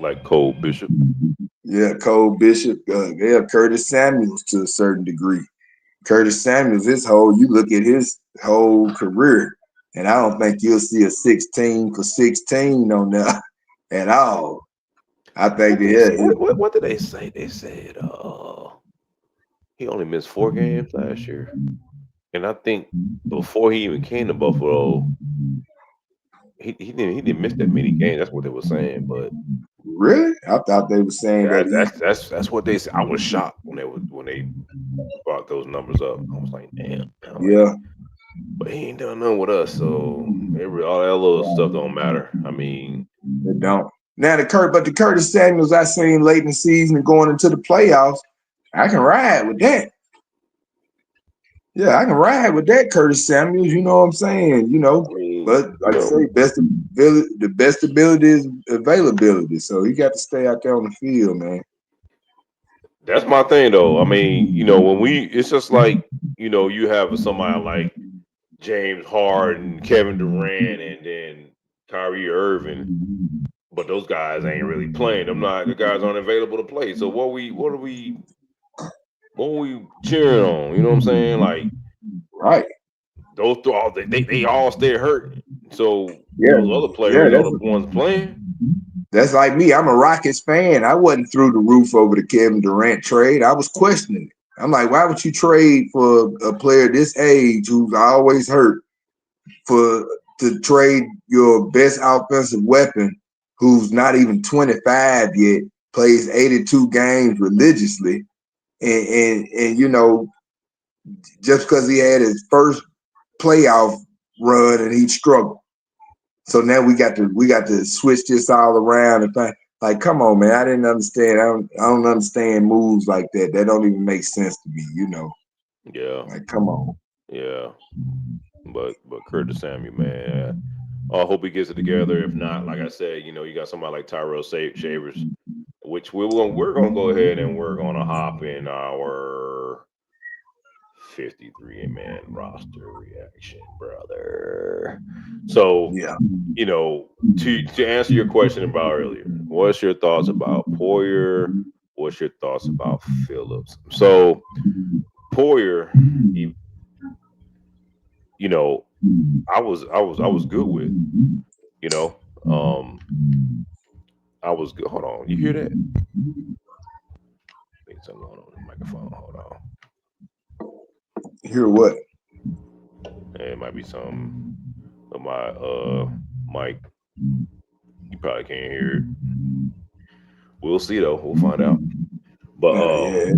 Like Cole Bishop. Yeah, Cole Bishop, yeah, Curtis Samuels to a certain degree. Curtis Samuels, you look at his whole career, and I don't think you'll see a 16 for 16 on there at all. I think What they yeah, say? What did they say? They said he only missed 4 games last year. And I think before he even came to Buffalo, he didn't miss that many games. That's what they were saying. But really, I thought they were saying that that's what they said. I was shocked when they brought those numbers up. I was like, damn. I'm like, yeah, but he ain't done nothing with us, so all that little stuff don't matter. I mean, they don't. Now the Curtis Samuels I seen late in the season and going into the playoffs, I can ride with that. Yeah, I can ride with that, Curtis Samuels. You know what I'm saying? I mean, But like I say, the best ability is availability. So he got to stay out there on the field, man. that's my thing though. I mean, it's just like you have somebody like James Harden, Kevin Durant, and then Kyrie Irving. but those guys ain't really playing. Them not the guys aren't available to play. So what are we cheering on? You know what I'm saying? Like Right. those all they all stay hurt. So Yeah. those other Yeah. players are the ones playing. That's like me. I'm a Rockets fan. I wasn't through the roof over the Kevin Durant trade. I was questioning it. I'm like, why would you trade for a player this age who's always hurt for to trade your best offensive weapon who's not even 25 yet, plays 82 games religiously, and just because he had his first playoff run and he struggled. So now we got to switch this all around and find, like, come on, man. I didn't understand. I don't understand moves like that. That don't even make sense to me. Yeah, Like, come on. yeah. But Curtis Samuel, man. I hope he gets it together. If not, like I said, you got somebody like Tyrell Shavers, which we're gonna go ahead and we're gonna hop in our 53 man roster reaction, brother. So, Yeah. to answer your question about earlier, what's your thoughts about Poyer? What's your thoughts about Phillips? So Poyer, he, you know, I was good with, you know, um, I was good. Hold on, you hear that? I think something going on with the microphone. Hold on, Hear what? it might be some of my mic. You probably can't hear it. We'll see though. We'll find out. But Yeah.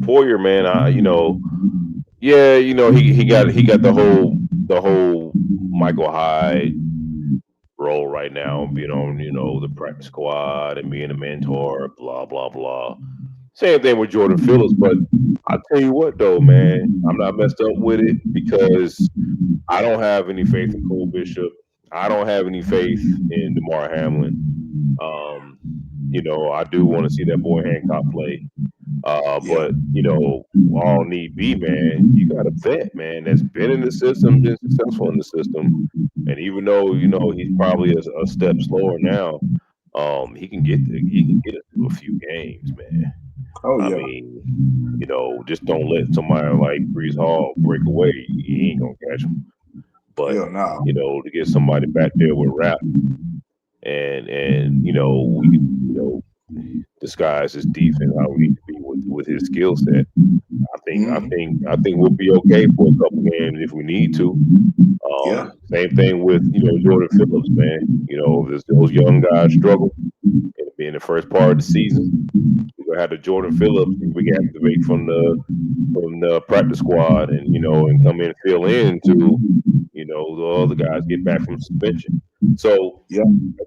Poyer, man, yeah, he got the whole Michael Hyde role right now, being on the practice squad and being a mentor, blah blah blah. Same thing with Jordan Phillips, but I tell you what though, man, I'm not messed up with it because I don't have any faith in Cole Bishop. I don't have any faith in DeMar Hamlin. Um, I do want to see that boy Hancock play. Yeah. But all need be, man, you got a vet, man, that's been in the system, been successful in the system, and even though he's probably a step slower now, he can get us through a few games, man. Oh I yeah. mean, just don't let somebody like Brees Hall break away. He ain't gonna catch him. But Hell no. to get somebody back there with rap and we could disguise his defense how we need to be with his skill set. I think we'll be okay for a couple games if we need to. Yeah. Same thing with Jordan Phillips, man. If those young guys struggle and be in the first part of the season, we're gonna have the Jordan Phillips we can activate from the practice squad and come in and fill in to the other guys get back from suspension. So Yeah.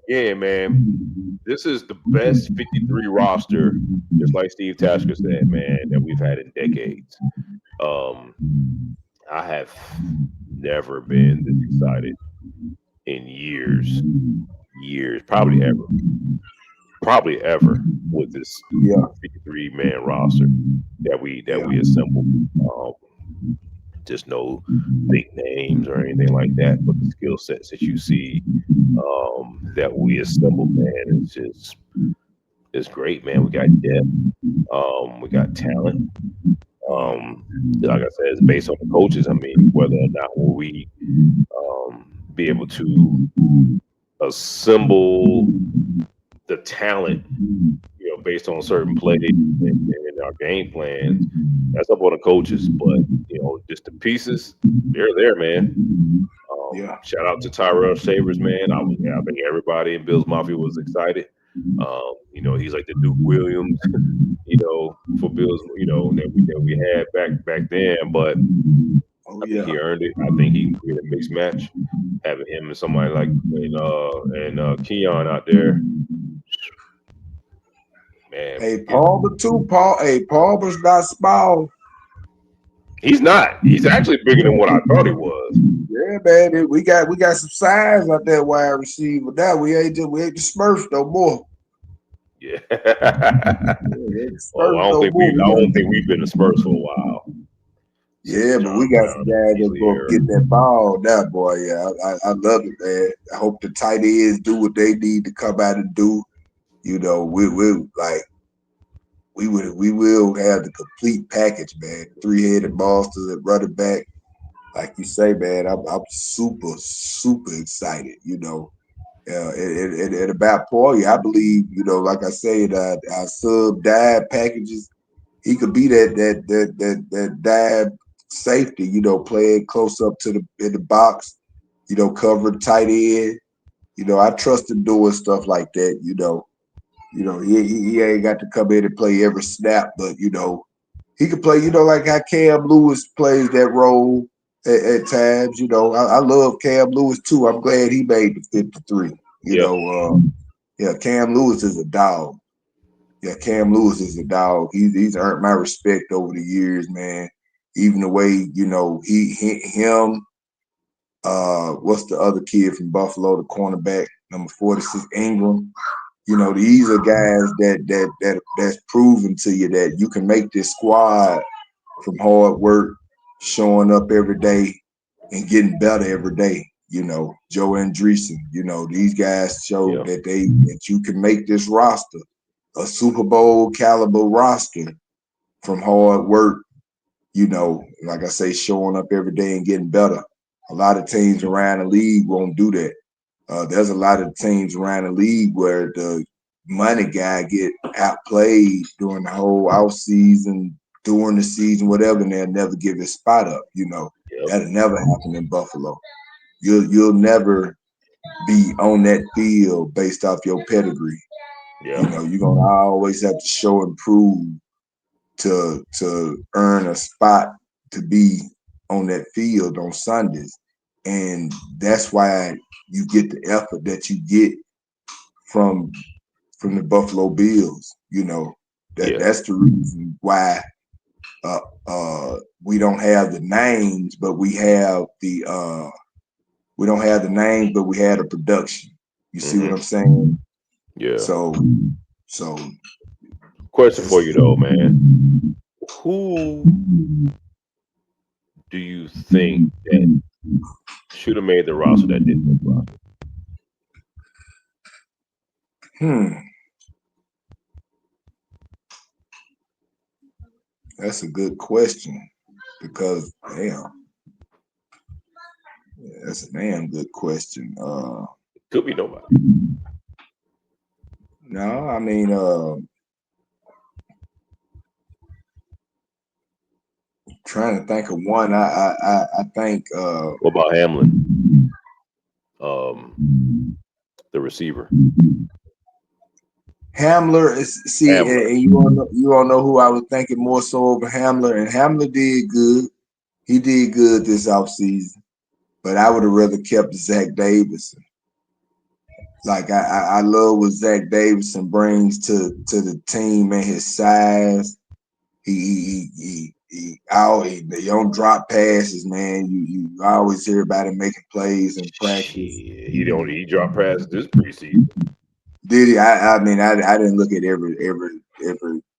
again, man, this is the best 53 roster, just like Steve Tasker said, man, that we've had in decades. Um, I have never been this excited in years, probably ever with this Yeah. 53 man roster that Yeah. we assembled. Um, just no big names or anything like that, but the skill sets that you see that we assembled, man, it's great, man. We got depth, we got talent. Like I said, it's based on the coaches. I mean, whether or not will we be able to assemble the talent, based on certain plays and our game plans. That's up on the coaches, but just the pieces, they're there, man. Yeah. Shout out to Tyrell Shavers, man. I think everybody in Bills Mafia was excited. He's like the Duke Williams, for Bills, that we had back then. But Oh I think yeah. he earned it. I think he can create a mixed match. Having him and somebody like Keon out there, man, Hey, forget it. Paul, but too, Paul. Hey, Paul was not small. He's not. He's actually bigger than what I thought he was. Yeah, man. We got some size out there wide receiver. Now we ain't the Smurfs no more. Yeah. We ain't the Oh, Smurfs no more. I don't think we've been the Spurs for a while. Yeah, but John we got some Brown, guys that Beasley go up era. get that ball. That boy, yeah, I love it, man. I hope the tight ends do what they need to come out and do. You know, we like we will have the complete package, man. Three-headed monsters at running back, like you say, man. I'm super excited. You know, and about Poyer, I believe, you know, like I said, our sub dive packages, he could be that dive safety, you know, playing close up to the in the box, you know, cover the tight end. You know, I trust him doing stuff like that. He ain't got to come in and play every snap, but you know, he could play. You know, like how Cam Lewis plays that role at times. You know, I love Cam Lewis too. I'm glad he made the 53. You Yep. know, yeah, Cam Lewis is a dog. Yeah, Cam Lewis is a dog. He's earned my respect over the years, man. Even the way, you know, him. What's the other kid from Buffalo, the cornerback, number 46, Ingram. You know, these are guys that's proven to you that you can make this squad from hard work, showing up every day, and getting better every day. You know, Joe Andreessen. You know, these guys show Yeah. that you can make this roster a Super Bowl caliber roster from hard work. You know, like I say, showing up every day and getting better. A lot of teams around the league won't do that. There's a lot of teams around the league where the money guy get outplayed during the whole off season, during the season, whatever, and they'll never give his spot up. You know, Yep. that'll never happen in Buffalo. You'll never be on that field based off your pedigree. Yeah. You know, you're gonna always have to show and prove to earn a spot to be on that field on Sundays. And that's why you get the effort that you get from the Buffalo Bills. You know, Yeah. that's the reason why we don't have the names, but we don't have the names, but we had a production. You see what Hmm. I'm saying? Yeah. So so Question that's for you though, man. Who do you think that should have made the roster that didn't make the roster? hmm, that's a good question because damn, that's a damn good question. Could be nobody. No, I mean, trying to think of one. I think What about Hamlin? Um, the receiver. Hamler is see, Hamler. and you all know who I was thinking more so over Hamler, and Hamler did good. He did good this offseason, but I would have rather kept Zach Davidson. Like I love what Zach Davidson brings to the team and his size. They don't drop passes, man. You always hear about him making plays in practice. Shit, he dropped past this preseason. Did he? I mean I didn't look at every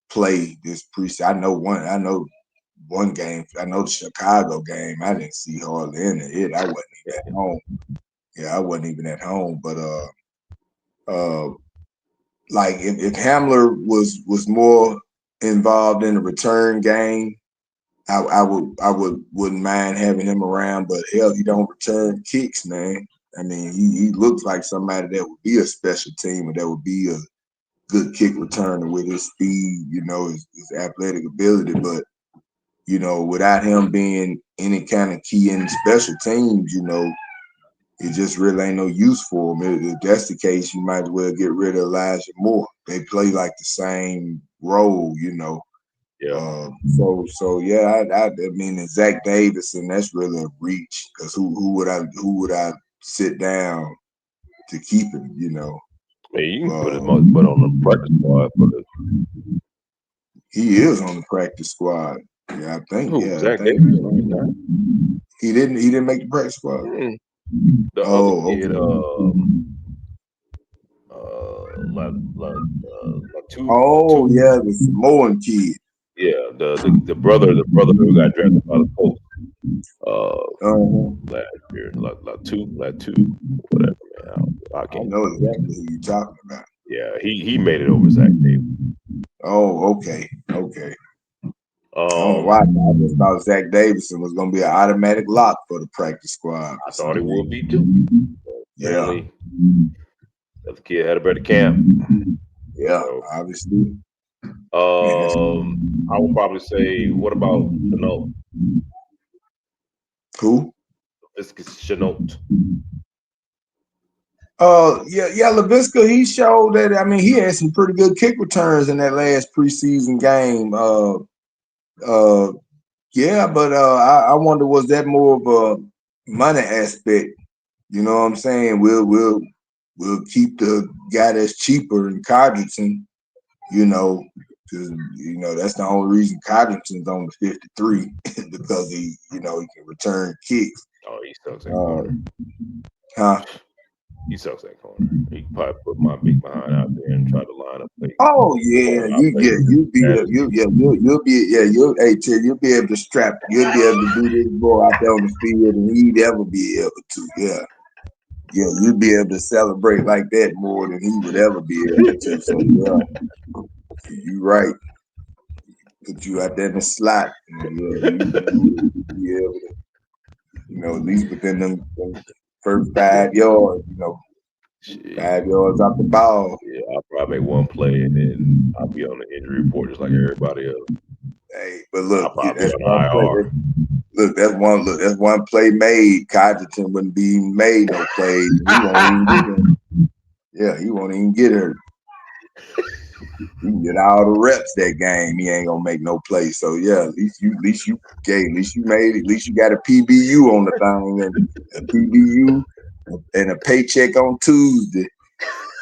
play this preseason. I know one game. I know the Chicago game. I didn't see hardly any of it. I wasn't even at home. Yeah, I wasn't even at home. But uh like if Hamler was more involved in the return game, wouldn't mind having him around, but hell, he don't return kicks, man. I mean, he looks like somebody that would be a special teamer, that would be a good kick returner with his speed, you know, his athletic ability. But you know, without him being any kind of key in special teams, you know, it just really ain't no use for him. If that's the case, you might as well get rid of Elijah Moore. They play like the same role, you know. Yeah. So yeah, I mean Zach Davis, and that's really a reach because who would I sit down to keep him, you know? I mean, you can put his Uh, butt on the practice squad for the he is on the practice squad. Yeah, who? I Zach think Davis? No, he's not. he didn't make the practice squad. Mm. The other Oh, kid, okay. La Latu, Oh Latu, yeah, the Samoan kid. yeah, the brother who got drafted by the Colts Uh-huh. last year, like two, whatever, man. I I can't. know exactly who you're talking about. Yeah, he made it over Zach Davis. Oh, okay. Okay. I don't know why. Um, I just thought Zach Davidson was going to be an automatic lock for the practice squad I for thought he some would reason. be too. Yeah. Apparently, the other kid had a better camp. Yeah. So, Obviously. Man, that's I would probably say, what about Chenault? cool. Viscous Chenault. Yeah, Lavisca, he showed that. I mean, he had some pretty good kick returns in that last preseason game. Uh, yeah, but I wonder, was that more of a money aspect? You know what I'm saying? We'll keep the guy that's cheaper in Codrington, you know, because that's the only reason Codrington's on the 53 because he can return kicks. Oh, he sucks at corner. Huh? He sucks at corner. He could probably put my big behind out there and try to line up play Oh yeah, corner. I play you'll be that. you'll be hey Ted, you'll be able to you'll be able to do this ball out there on the field and he'd ever be able to. You'll be able to celebrate like that more than he would ever be able to. So yeah, you're right. Put you out there in the slot, and you be able to, at least within them first 5 yards, Shit. 5 yards off the ball. Yeah, I'll probably make one play and then I'll be on the injury report just like everybody else. Hey, but look, I'll probably be that's on one play. IR. That's one play made. Codgerton wouldn't be made no plays. He won't even get hurt. Yeah, he won't even get hurt. He can get all the reps that game. He ain't gonna make no plays. So yeah, at least you made it. At least you got a PBU on the thing and a PBU and a paycheck on Tuesday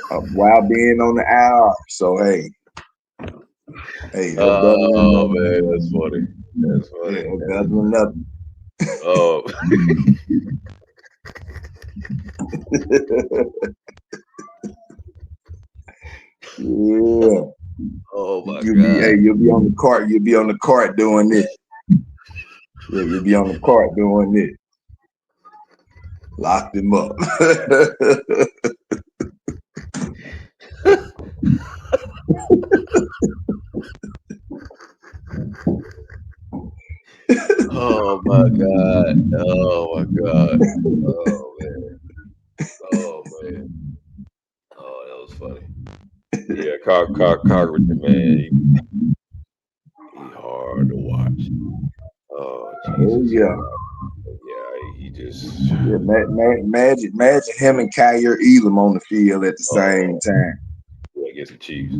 while being on the IR. So hey, that's better than Oh man, nothing. that's funny. That's Yeah, funny. that's better than nothing. Oh, Yeah. oh my Hey, God. you'll be on the cart. You'll be on the cart doing this. Yeah, you'll be on the cart doing this. Locked him up. Oh my God. Oh my God. Oh man. Oh man. Oh, that was funny. Yeah, Coggerton, man, he hard to watch. Oh Oh Jesus yeah. Christ. Yeah, he just Yeah, imagine him and Kyer Elam on the field at the same oh time. yeah, against the Chiefs.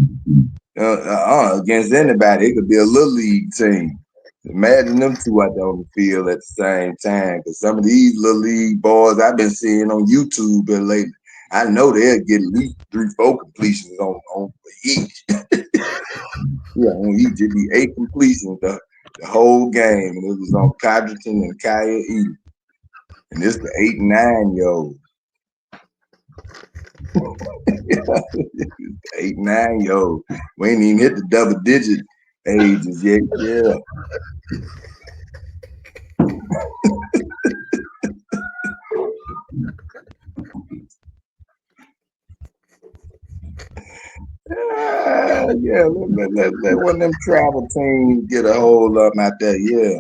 Against anybody, it could be a little league team. Imagine them two out there on the field at the same time. Because some of these little league boys I've been seeing on YouTube lately, I know they'll get at least 3-4 completions on each. Yeah, on each it'd be 8 completions the whole game, and it was on Codrington and Kyer Elam. And this the 8 and 9 year old. 8 9 year old. We ain't even hit the double digit ages yet. Yeah. Yeah, let one of them travel teams get a hold of them out there. Yeah,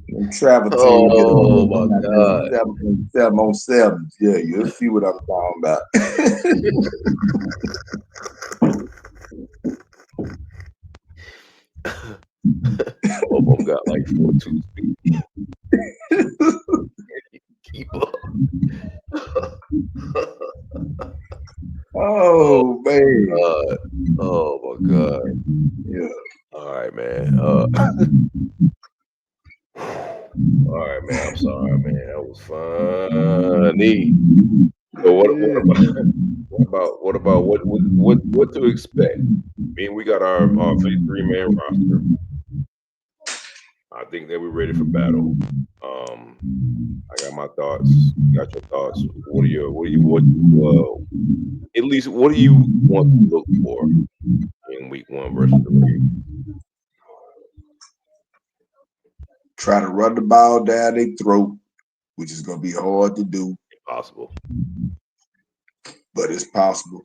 them travel teams get a hold Oh of my them out there. God. 7-on-7s. Yeah, you'll see what I'm talking about. Both of them got like 4.2 speed. Keep up. Oh Oh man. God. Oh my God. Yeah. All right, man. All right, man. I'm sorry, man. That was funny. So what Yeah. about what to expect? I mean, we got our 53-man roster. I think that we're ready for battle. Um, I got my thoughts. You got your thoughts. What do you at least what do you want to look for in week 1 versus the Ravens. Try to run the ball down their throat, which is going to be hard to do, Impossible. but it's possible.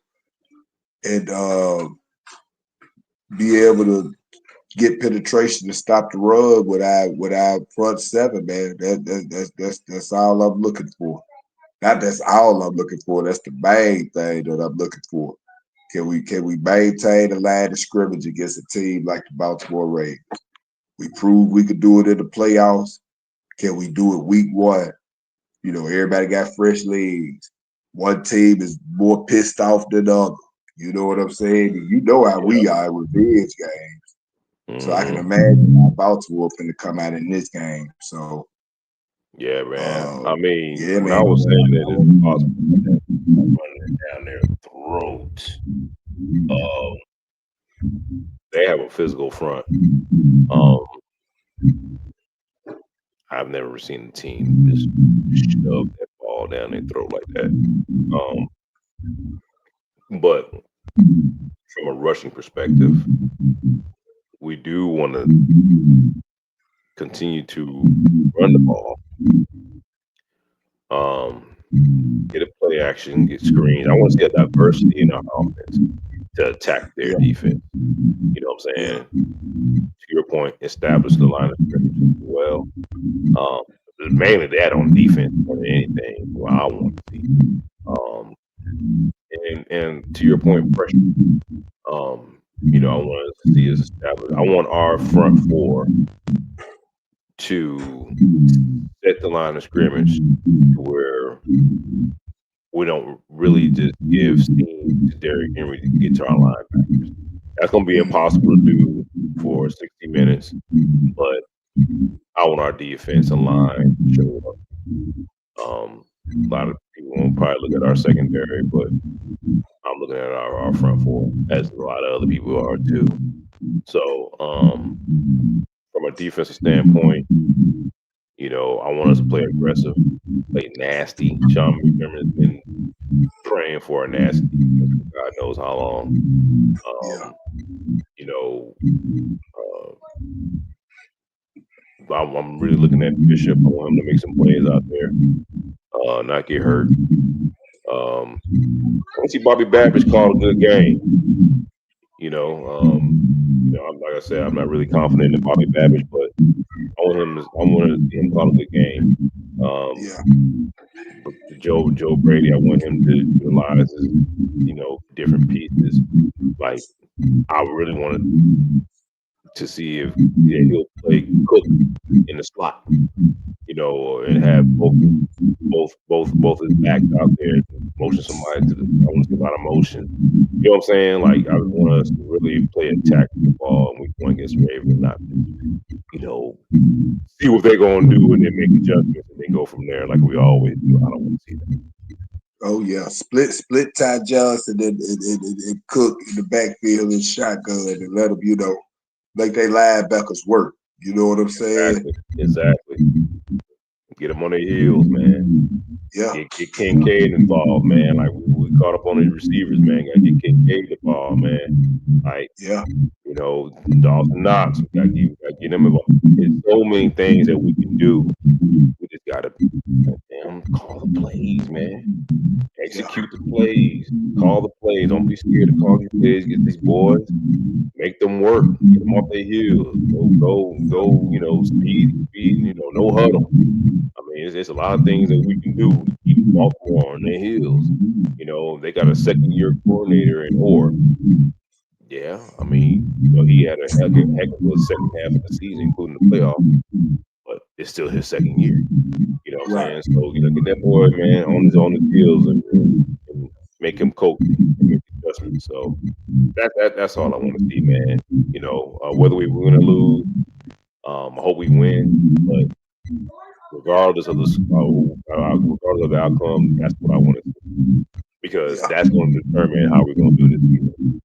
And be able to get penetration to stop the run with our front seven, man. That's all I'm looking for. Not that's all I'm looking for. That's the main thing that I'm looking for. Can we maintain the line of scrimmage against a team like the Baltimore Ravens? We proved we could do it in the playoffs. Can we do it week 1? You know, everybody got fresh legs. One team is more pissed off than the other. You know what I'm saying? You know how Yeah. we are in revenge games. So I can Mm-hmm. imagine how Baltimore finna come out in this game. So Yeah, man. uh, I mean, yeah, when I man. was saying that it's possible, man, running it down their throat. Uh, they have a physical front. Um, I've never seen a team just shove that ball down their throat like that. But from a rushing perspective, we do want to continue to run the ball. Um, get a play action, get screens. I want to see a diversity in our offense to attack their Yeah, defense. You know what I'm yeah, saying? To your point, establish the line of scrimmage as well. Um, mainly that on defense more than anything. What I want to see. Um, and to your point, pressure. I want to see us establish. I want our front four to set the line of scrimmage to where we don't really just give steam to Derrick Henry to get to our linebackers. That's going to be impossible to do for 60 minutes, but I want our defensive line to show up. A lot of people won't probably look at our secondary, but I'm looking at our front four, as a lot of other people are too. So, from a defensive standpoint, I want us to play aggressive, play nasty. Sean McDermott's been praying for a nasty defense for God knows how long. yeah, Um, you know, uh, I'm really looking at Bishop. I want him to make some plays out there, not get hurt. Um, I want to see Bobby Babbage call a good game. You know, like I said, I'm not really confident in Bobby Babbage, but I want to see him call a good game. Um, yeah. but Joe Brady, I want him to utilize his, different pieces. Like I really wanted to see if he'll play Cook in the slot, and have both his backs out there to motion somebody to the. I want to see a lot of motion. You know what I'm saying? Like I want us to really play attack football and week 1 against Ravens, not just, you know, see what they're gonna do and then make adjustments and then go from there like we always do. I don't want to see that. Oh yeah, split Ty Johnson and Cook in the backfield and shotgun and let them, make their linebackers work. You know what I'm saying? Exactly. Get them on their heels, man. Yeah, Get Kincaid involved, man. Like we caught up on the receivers, man. Got to get Kincaid the ball, man. Like yeah, Dawson Knox. We got to get him involved. There's so many things that we can do. We just gotta damn call the plays, man. yeah, Execute the plays. Call the plays. Don't be scared to call these plays. Get these boys. Make them work. Get them off their heels. Go. Speed. No huddle. I mean, it's a lot of things that we can do to keep Baltimore on their heels. They got a second year coordinator in Orr. Yeah, I mean, he had a heck of a second half of the season, including the playoffs, but it's still his second year. You know what I'm right. saying? So, get that boy, man, on his heels and make him coach and make adjustments. So that's all I want to see, man. Whether we win or lose, I hope we win. But regardless of the outcome, that's what I want to see because Yeah. that's going to determine how we're going to do this season.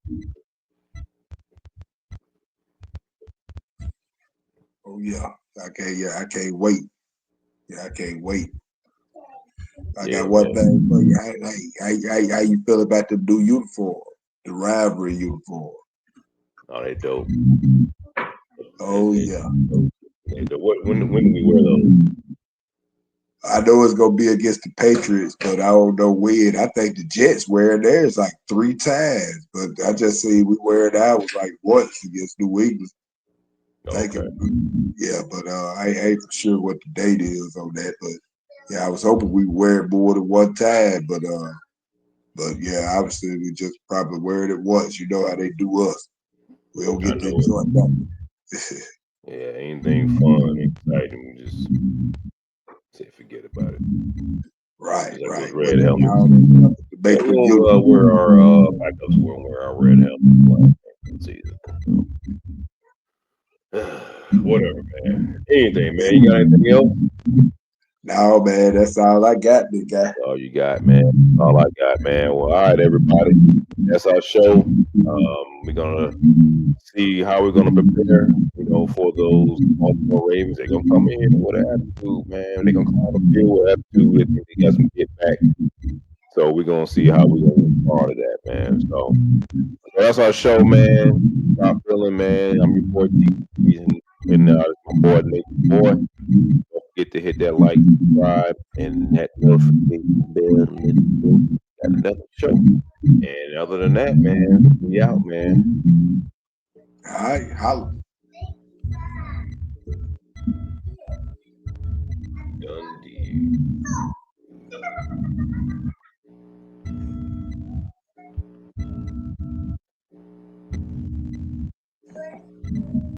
Oh yeah. I can't wait. Yeah, I can't wait. I Yeah, got one man. thing for you. How you feel about the new uniform, the rivalry uniform? Oh, they dope. They, Oh they, yeah. they dope. When do we wear those? I know it's gonna be against the Patriots, but I don't know when. I think the Jets wear theirs like 3 times, but I just see we wear it out was like once against New England. Okay. Thinking, yeah, but I ain't for sure what the date is on that. But yeah, I was hoping we wear it more than one time, but yeah, obviously we just probably wear it at once. You know how they do us. We don't I get to know it. enjoy that. Yeah, anything fun, exciting, we just say forget about it. Right, Just like those right. But red helmets. now to Yeah, make the we'll uniform. wear our backups. We'll wear our red helmets for the season. So. Whatever, man. Anything, man. You got anything else? No, man, that's all I got, big guy. That's all you got, man. That's all I got, man. Well, all right, everybody. That's our show. We're gonna see how we're gonna prepare, for those Baltimore Ravens. They're gonna come in with an attitude, man. They're gonna come on the field with attitude. They think they got some get back. So we're gonna see how we're gonna respond to that, man. So that's our show, man. Stop feeling, man. I'm your boy T, and it's my boy Nate, the boy. Don't forget to hit that like, subscribe, and that notification bell to let you know we got another show. And other than that, man, we out, man. All right, holla. Done deal.